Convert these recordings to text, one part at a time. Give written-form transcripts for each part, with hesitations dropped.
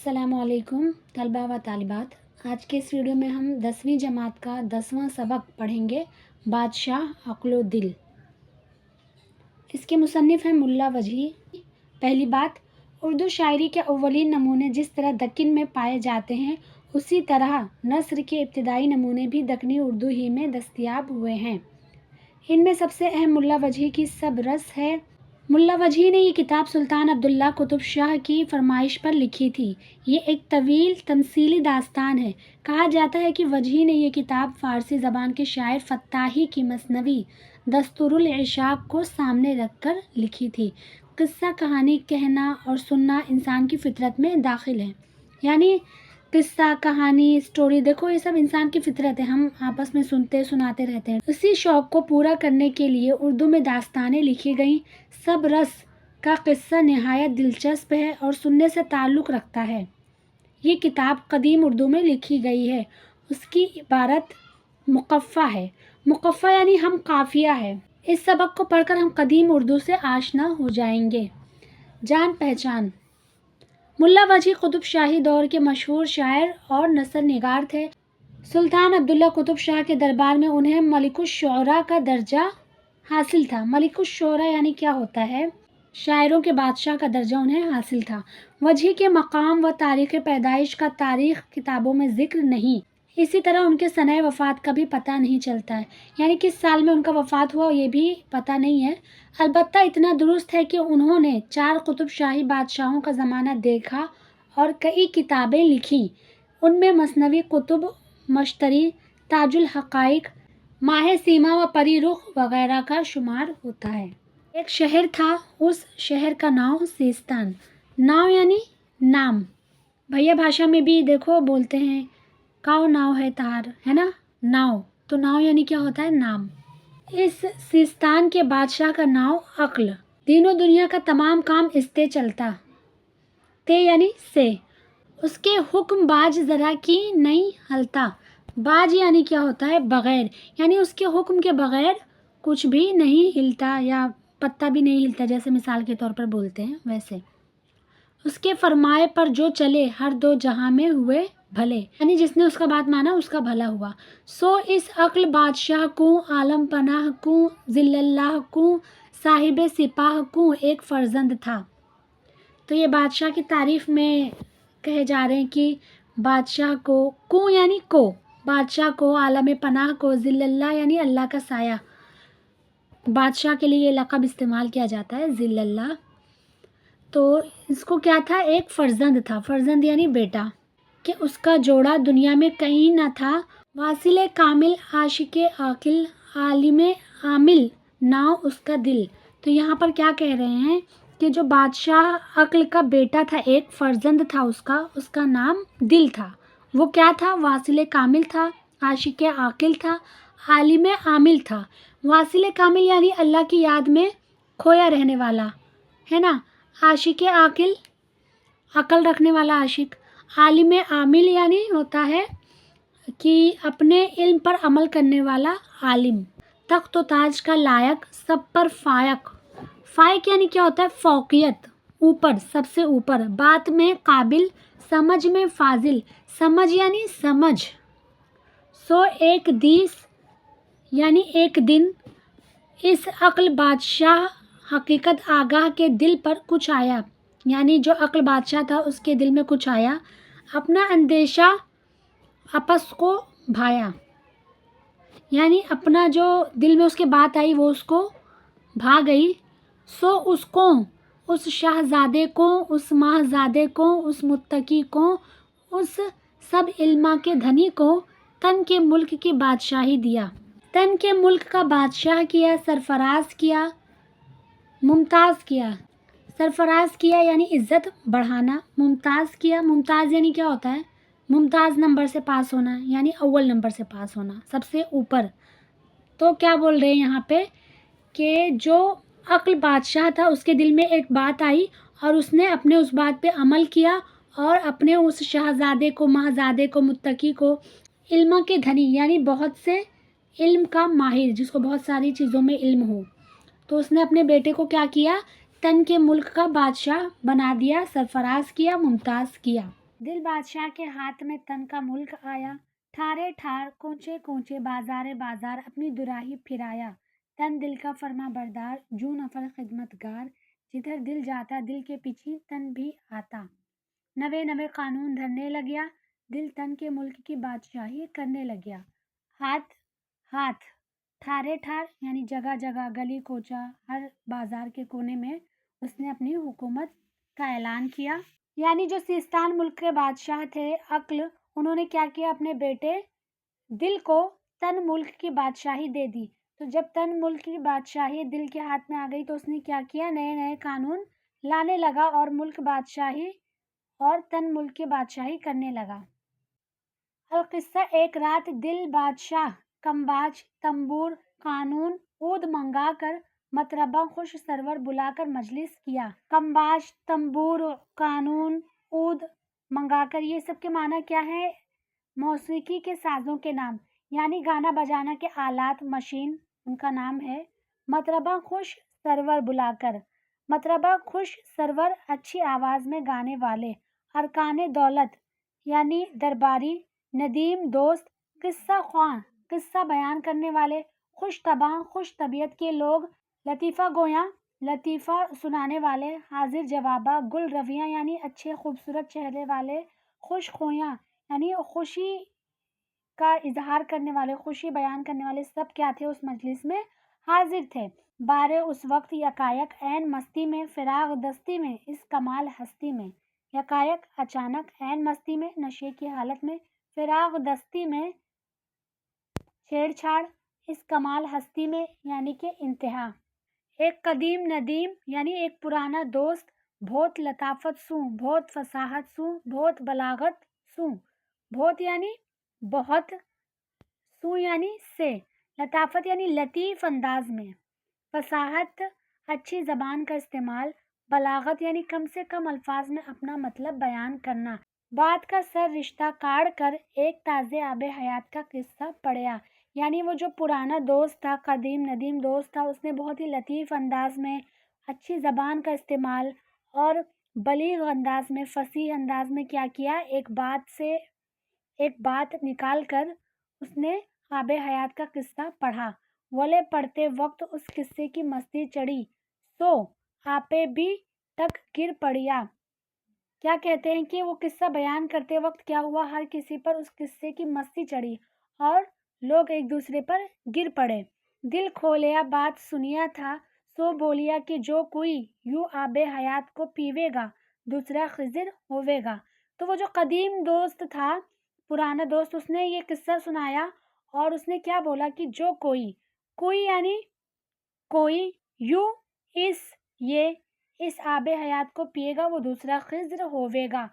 अस्सलाम वालेकुम तलबा व तालिबात। आज के इस वीडियो में हम 10वीं जमात का 10वां सबक पढ़ेंगे, बादशाह अक्ल दिल। इसके मुसन्निफ़ हैं मुल्ला वजही। पहली बात, उर्दू शायरी के अव्वलीन नमूने जिस तरह दक्कन में पाए जाते हैं, उसी तरह नस्र के इब्तिदाई नमूने भी दक्कनी उर्दू ही में दस्तयाब हुए हैं। इनमें सबसे अहम मुल्ला वजही की सब रस है। मुल्ला वजही ने ये किताब सुल्तान अब्दुल्ला कुतुब शाह की फरमाइश पर लिखी थी। ये एक तवील तमसीली दास्तान है। कहा जाता है कि वजही ने ये किताब फ़ारसी ज़बान के शायर फ़त्ताही की मसनवी दस्तूरुल इशाक को सामने रखकर लिखी थी। किस्सा कहानी कहना और सुनना इंसान की फितरत में दाखिल है। यानी किस्सा कहानी स्टोरी, देखो ये सब इंसान की फितरत है, हम आपस में सुनते सुनाते रहते हैं। इसी शौक़ को पूरा करने के लिए उर्दू में दास्तानें लिखी गईं। सब रस का किस्सा नहायत दिलचस्प है और सुनने से ताल्लुक़ रखता है। ये किताब कदीम उर्दू में लिखी गई है। उसकी इबारत मुक़फ़्फ़ा है। मुक़फ़्फ़ा यानी हम काफ़िया है। इस सबक को पढ़कर हम कदीम उर्दू से आशना हो जाएंगे। जान पहचान। मुल्ला वजही कुतुब शाही दौर के मशहूर शायर और नसर निगार थे। सुल्तान अब्दुल्ला कुतुब शाह के दरबार में उन्हें मलिकुश शुअरा का दर्जा हासिल था। मलिकुश शुअरा यानी क्या होता है? शायरों के बादशाह का दर्जा उन्हें हासिल था। वजही के मकाम व तारीख़ पैदाइश का तारीख़ किताबों में ज़िक्र नहीं। इसी तरह उनके सने वफ़ात का भी पता नहीं चलता है, यानी किस साल में उनका वफ़ात हुआ ये भी पता नहीं है। अलबत्ता इतना दुरुस्त है कि उन्होंने 4 कुतुब शाही बादशाहों का ज़माना देखा और कई किताबें लिखी। उनमें मसनवी कुतुब मश्तरी, ताजुल हक़ाइक़, माह सीमा व परी रुख वगैरह का शुमार होता है। एक शहर था, उस शहर का नाम सीस्तान। नाव यानी नाम। भैया भाषा में भी देखो बोलते हैं काओ नाव है तार, है ना, नाव। तो नाव यानी क्या होता है? नाम। इस सीस्तान के बादशाह का नाम अक्ल। दीनों दुनिया का तमाम काम इससे चलता। ते यानी से। उसके हुक्म बाज ज़रा की नहीं हलता। बाज यानी क्या होता है? बग़ैर, यानी उसके हुक्म के बग़ैर कुछ भी नहीं हिलता या पत्ता भी नहीं हिलता, जैसे मिसाल के तौर पर बोलते हैं वैसे। उसके फरमाए पर जो चले, हर दो जहां में हुए भले, यानी जिसने उसका बात माना उसका भला हुआ। सो इस अक्ल बादशाह को, आलम पनाह को, ज़िल्लल्लाह को, साहिब सिपाह को एक फ़र्जंद था। तो ये बादशाह की तारीफ़ में कहे जा रहे हैं कि बादशाह को यानी को, बादशाह को, आलम पनाह को, ज़िल्लल्लाह यानी अल्लाह का साया। बादशाह के लिए ये लक़ब इस्तेमाल किया जाता है, ज़िल्लल्लाह। तो इसको क्या था? एक फ़र्जंद था। फ़र्जंद यानी बेटा। कि उसका जोड़ा दुनिया में कहीं न था। वासिल कामिल, आशिक़ आकिल, आलिम आमिल, नाव उसका दिल। तो यहाँ पर क्या कह रहे हैं कि जो बादशाह अक्ल का बेटा था, एक फ़र्जंद था उसका नाम दिल था। वो क्या था? वासिल कामिल था, आशिक़ आकिल था, आलिम आमिल था। वासिल कामिल यानी अल्लाह की याद में खोया रहने वाला, है ना। आशिक़ आकिल, अकल रखने वाला आशिक। आलिम आमिल यानी होता है कि अपने इल्म पर अमल करने वाला आलिम। तख्त व ताज का लायक, सब पर फायक। फायक यानी क्या होता है? फ़ौक़ियत, ऊपर, सबसे ऊपर। बात में काबिल, समझ में फाजिल। समझ यानी समझ। सो एक दिस यानी एक दिन, इस अक्ल बादशाह हकीकत आगाह के दिल पर कुछ आया, यानी जो अक्ल बादशाह था उसके दिल में कुछ आया। अपना अंदेशा आपस को भाया, यानी अपना जो दिल में उसके बात आई वो उसको भा गई। सो उसको, उस शाहज़ादे को, उस माहज़ादे को, उस मुत्तकी को, उस सब इल्मा के धनी को तन के मुल्क की बादशाही दिया। तन के मुल्क का बादशाह किया, सरफराज किया, मुमताज़ किया। सरफराज किया यानी इज़्ज़त बढ़ाना। मुमताज़ किया, मुमताज़ यानी क्या होता है? मुमताज़ नंबर से पास होना, यानी अव्वल नंबर से पास होना, सबसे ऊपर। तो क्या बोल रहे हैं यहाँ पे कि जो अक्ल बादशाह था उसके दिल में एक बात आई और उसने अपने उस बात पे अमल किया और अपने उस शहज़ादे को, महाज़ादे को, मुत्तकी को, इल्मा के धनी यानी बहुत से इल्म का माहिर, जिसको बहुत सारी चीज़ों में इल्म हो, तो उसने अपने बेटे को क्या किया? तन के मुल्क का बादशाह बना दिया, सरफराज किया, मुमताज़ किया। دل بادشاہ کے ہاتھ میں تن کا ملک آیا، ٹھارے ٹھار کوچے کوچے بازار بازار اپنی دراہی پھرایا، تن دل کا فرما بردار جو نفر خدمت گار، جدھر دل جاتا دل کے پیچھے تن بھی آتا، نوے نوے قانون دھرنے لگیا، دل تن کے ملک کی بادشاہی کرنے لگیا۔ ہاتھ ہاتھ ٹھارے ٹھار یعنی جگہ جگہ گلی کوچہ ہر بازار کے کونے میں اس نے اپنی حکومت کا اعلان کیا۔ یعنی جو سیستان ملک کے بادشاہ تھے عقل، انہوں نے کیا کیا، اپنے بیٹے دل کو تن ملک کی بادشاہی دے دی۔ تو جب تن ملک کی بادشاہی دل کے ہاتھ میں آ گئی تو اس نے کیا کیا، نئے نئے قانون لانے لگا اور ملک بادشاہی اور تن ملک کی بادشاہی کرنے لگا۔ القصہ ایک رات دل بادشاہ کمباج تنبور قانون عود منگا کر مطربہ خوش سرور بلا کر مجلس کیا۔ کمباج تنبور قانون عود منگا کر، یہ سب کے معنی کیا ہے، موسیقی کے سازوں کے نام، یعنی گانا بجانا کے آلات مشین ان کا نام ہے۔ مطربہ خوش سرور بلا کر، مطربہ خوش سرور اچھی آواز میں گانے والے، ارکان دولت یعنی درباری، ندیم دوست، قصہ خواں قصہ بیان کرنے والے، خوش طبع خوش طبیعت کے لوگ، لطیفہ گویاں لطیفہ سنانے والے، حاضر جوابہ گل رویاں یعنی اچھے خوبصورت چہرے والے، خوش خویاں یعنی خوشی کا اظہار کرنے والے، خوشی بیان کرنے والے، سب کیا تھے اس مجلس میں حاضر تھے۔ بارے اس وقت یکایک عین مستی میں، فراغ دستی میں، اس کمال ہستی میں، یکایک اچانک، عین مستی میں نشے کی حالت میں، فراغ دستی میں چھیڑ چھاڑ، اس کمال ہستی میں یعنی کہ انتہا۔ ایک قدیم ندیم یعنی ایک پرانا دوست، بہت لطافت سوں، بہت فصاحت سوں، بہت بلاغت سوں، بہت یعنی بہت، سوں یعنی سے، لطافت یعنی لطیف انداز میں، فصاحت اچھی زبان کا استعمال، بلاغت یعنی کم سے کم الفاظ میں اپنا مطلب بیان کرنا، بات کا سر رشتہ کاڑ کر ایک تازے آب حیات کا قصہ پڑھیا۔ یعنی وہ جو پرانا دوست تھا، قدیم ندیم دوست تھا، اس نے بہت ہی لطیف انداز میں، اچھی زبان کا استعمال اور بلیغ انداز میں، فصیح انداز میں کیا کیا، ایک بات نکال کر اس نے آب حیات کا قصہ پڑھا۔ وولے پڑھتے وقت اس قصے کی مستی چڑھی، سو آپے بھی تک گر پڑیا۔ کیا کہتے ہیں کہ وہ قصہ بیان کرتے وقت کیا ہوا، ہر کسی پر اس قصے کی مستی چڑھی اور لوگ ایک دوسرے پر گر پڑے۔ دل کھولیا بات سنیا تھا، سو بولیا کہ جو کوئی یوں آب حیات کو پیوے گا دوسرا خضر ہووے گا۔ تو وہ جو قدیم دوست تھا، پرانا دوست، اس نے یہ قصہ سنایا اور اس نے کیا بولا کہ جو کوئی یعنی کوئی یوں اس آب حیات کو پیے گا وہ دوسرا خضر ہووے گا۔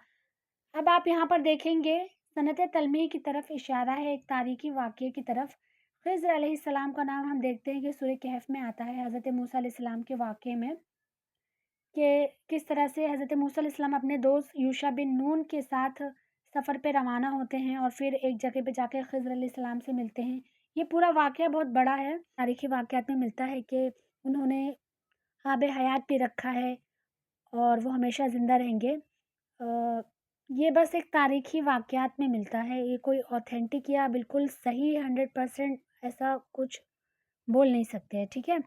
اب آپ یہاں پر دیکھیں گے صنعت تلمیح کی طرف اشارہ ہے، ایک تاریخی واقعے کی طرف۔ خضر علیہ السلام کا نام ہم دیکھتے ہیں کہ سورہ کہف میں آتا ہے، حضرت موسیٰ علیہ السلام کے واقعے میں، کہ کس طرح سے حضرت موسیٰ علیہ السلام اپنے دوست یوشع بن نون کے ساتھ سفر پہ روانہ ہوتے ہیں اور پھر ایک جگہ پہ جا کے خضر علیہ السلام سے ملتے ہیں۔ یہ پورا واقعہ بہت بڑا ہے، تاریخی واقعات میں ملتا ہے کہ انہوں نے آب حیات پی رکھا ہے اور وہ ہمیشہ زندہ رہیں گے۔ یہ بس ایک تاریخی واقعات میں ملتا ہے، یہ کوئی اوتھینٹک یا بالکل صحیح 100% ایسا کچھ بول نہیں سکتے، ٹھیک ہے۔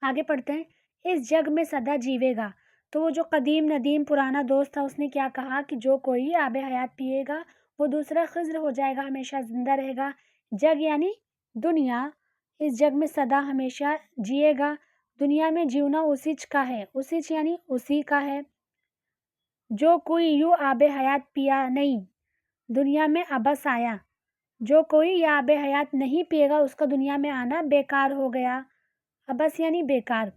آگے پڑھتے ہیں۔ اس جگ میں سدا جیوے گا، تو وہ جو قدیم ندیم پرانا دوست تھا اس نے کیا کہا کہ جو کوئی آب حیات پیے گا وہ دوسرا خضر ہو جائے گا، ہمیشہ زندہ رہے گا۔ جگ یعنی دنیا، اس جگ میں سدا ہمیشہ جیے گا، دنیا میں جیونا اسیچ کا ہے، اسیچ یعنی اسی کا ہے۔ جو کوئی یوں آب حیات پیا نہیں، دنیا میں ابس آیا، جو کوئی یہ آب حیات نہیں پیے گا اس کا دنیا میں آنا بیکار ہو گیا۔ ابس یعنی بیکار۔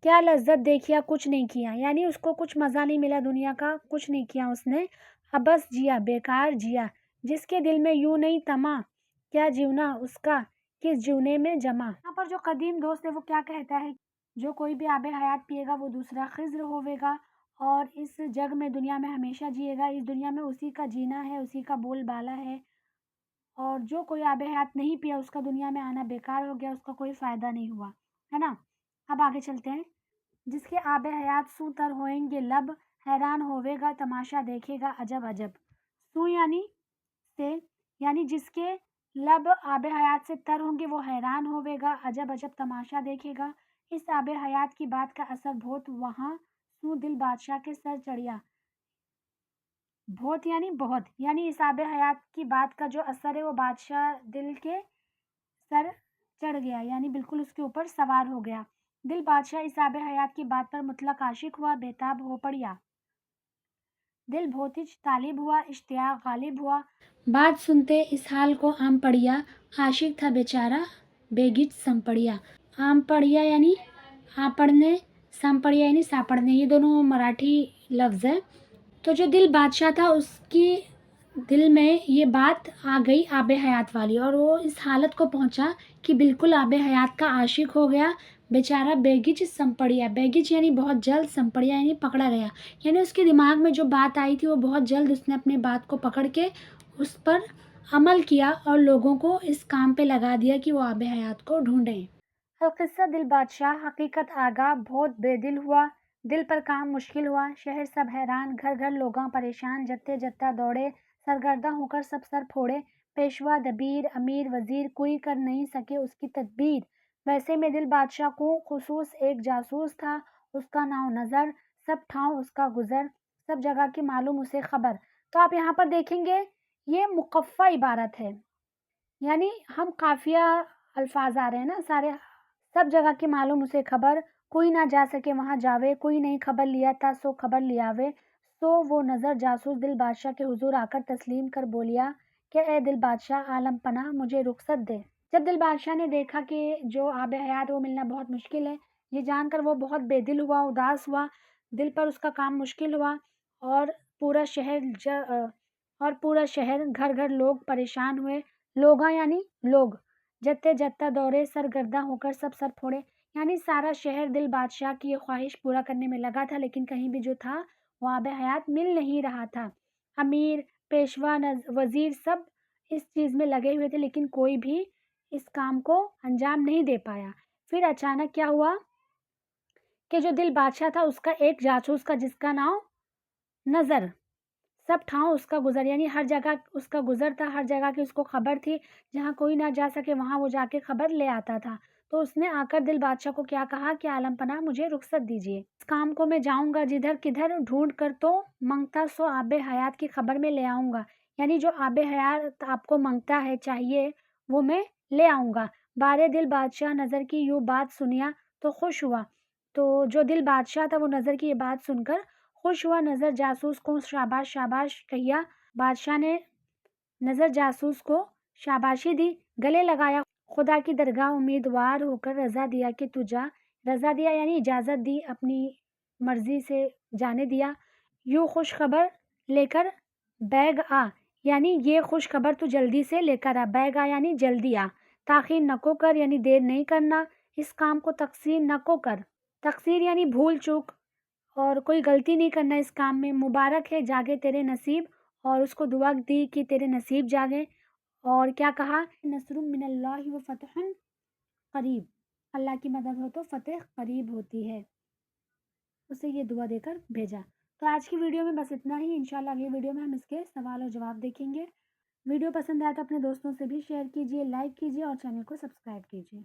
کیا لذت دیکھیا کچھ نہیں کیا، یعنی اس کو کچھ مزہ نہیں ملا دنیا کا، کچھ نہیں کیا اس نے، ابس جیا، بیکار جیا۔ جس کے دل میں یوں نہیں تما، کیا جیونا اس کا کس جیونے میں جمع۔ یہاں پر جو قدیم دوست ہے وہ کیا کہتا ہے، جو کوئی بھی آب حیات پیے گا وہ دوسرا خضر ہوے گا اور اس جگ میں دنیا میں ہمیشہ جیے گا، اس دنیا میں اسی کا جینا ہے، اسی کا بول بالا ہے، اور جو کوئی آب حیات نہیں پیا اس کا دنیا میں آنا بیکار ہو گیا، اس کا کوئی فائدہ نہیں ہوا، ہے نا۔ اب آگے چلتے ہیں۔ جس کے آب حیات سوں تر ہوئیں گے لب، حیران ہوے گا تماشا دیکھے گا عجب عجب۔ सू यानी से, यानी जिसके लब आब हयात से तर होंगे वो हैरान होवेगा, अजब अजब तमाशा देखेगा। इस आब हयात की बात का असर बहुत वहाँ सू दिल बादशाह के सर चढ़िया। बहुत यानी बहुत, यानी इस आब हयात की बात का जो असर है वो बादशाह दिल के सर चढ़ गया, यानी बिल्कुल उसके ऊपर सवार हो गया। दिल बादशाह इस आब हयात की बात पर मुतलक आशिक हुआ, बेताब हो पड़िया। दिल बहुत ही तालिब हुआ, इश्तियाक गालिब हुआ। बात सुनते इस हाल को आम पड़िया, आशिक था बेचारा बेगिच संपड़िया। आम पड़िया यानी आपड़ने, संपड़िया यानी सापड़ने, ये दोनों मराठी लफ्ज़ है। तो जो दिल बादशाह था उसकी दिल में ये बात आ गई आब हयात वाली, और वो इस हालत को पहुंचा कि बिल्कुल आब हयात का आशिक हो गया। बेचारा बेगिच संपड़िया, बेगिच यानी बहुत जल्द, संपड़िया यानी पकड़ा गया, यानी उसके दिमाग में जो बात आई थी वो बहुत जल्द उसने अपने बात को पकड़ के उस पर अमल किया और लोगों को इस काम पे लगा दिया कि वो आब हयात को ढूंढें। अलकिस्सा दिल बादशाह हकीकत आगा बहुत बेदिल हुआ, दिल पर काम मुश्किल हुआ, शहर सब हैरान, घर घर लोगां परेशान, जत्ते जत्ता दौड़े, सरगर्दा होकर सब सर फोड़े, पेशवा दबीर अमीर वजीर कोई कर नहीं सके उसकी तदबीर। वैसे में दिल बादशाह को खुसूस एक जासूस था, उसका नाम नज़र, सब ठाव उसका गुजर, सब जगह की मालूम उसे खबर। तो आप यहाँ पर देखेंगे ये मुकफ़ा इबारत है, यानी हम काफिया अल्फाज आ रहे हैं ना सारे। सब जगह की मालूम उसे खबर, कोई ना जा सके वहां जावे, कोई नहीं खबर लिया था सो खबर लियावे। सो वो नजर जासूस दिल बादशाह के हुजूर आकर तस्लीम कर बोलिया कि ए दिल बादशाह आलम पनाह मुझे रुखसत दे। जब दिल बादशाह ने देखा कि जो आब हयात वो मिलना बहुत मुश्किल है, ये जानकर वो बहुत बेदिल हुआ, उदास हुआ, दिल पर उसका काम मुश्किल हुआ। और पूरा शहर घर घर लोग परेशान हुए, लोगा यानी लोग, जत्ते जत्ता दौड़े, सरगर्दा होकर सब सर फोड़े, यानी सारा शहर दिल बादशाह की ये ख्वाहिश पूरा करने में लगा था, लेकिन कहीं भी जो था वो आब हयात मिल नहीं रहा था। अमीर पेशवा वजीर सब इस चीज़ में लगे हुए थे, लेकिन कोई भी इस काम को अंजाम नहीं दे पाया। फिर अचानक क्या हुआ कि जो दिल बादशाह था उसका एक जासूस का, जिसका नाम नज़र, सब ठाव उसका गुजर, यानी हर जगह उसका गुजर था, हर जगह की उसको खबर थी, जहाँ कोई ना जा सके वहाँ वो जाके खबर ले आता था। तो उसने आकर दिल बादशाह को क्या कहा कि आलम पनाह मुझे रुखसत दीजिए, इस काम को मैं जाऊंगा जिधर किधर, ढूंढ कर तो मंगता सो आब हयात की खबर में ले आऊंगा, यानी जो आब हयात आपको मंगता है चाहिए वो मैं ले आऊंगा। बारे दिल बादशाह नज़र की यूँ बात सुनिया तो खुश हुआ। तो जो दिल बादशाह था वो नज़र की ये बात सुनकर खुश हुआ। नज़र जासूस को शाबाश शाबाश कहिया, बादशाह ने नज़र जासूस को शाबाशी दी, गले लगाया, खुदा की दरगाह उम्मीदवार होकर रज़ा दिया कि तू जा। रज़ा दिया यानी इजाज़त दी, अपनी मर्ज़ी से जाने दिया। यूँ खुश खबर लेकर बैग आ, यानी ये खुश खबर तू जल्दी से लेकर आ, बैग आ यानी जल्दी आ। ताख़ीर नको कर यानी देर नहीं करना, इस काम को तकसीर नको कर, तकसीर यानी भूल चूक, और कोई गलती नहीं करना इस काम में। मुबारक है जागे तेरे नसीब, और उसको दुआ दी कि तेरे नसीब जागे। और क्या कहा, नसरुम मिनल्लाहि व फतहुन करीब, अल्लाह की मदद हो तो फतेह करीब होती है, उसे ये दुआ देकर भेजा। तो आज की वीडियो में बस इतना ही, इंशाल्लाह अगली वीडियो में हम इसके सवाल और जवाब देखेंगे। वीडियो पसंद आया तो अपने दोस्तों से भी शेयर कीजिए, लाइक कीजिए और चैनल को सब्सक्राइब कीजिए।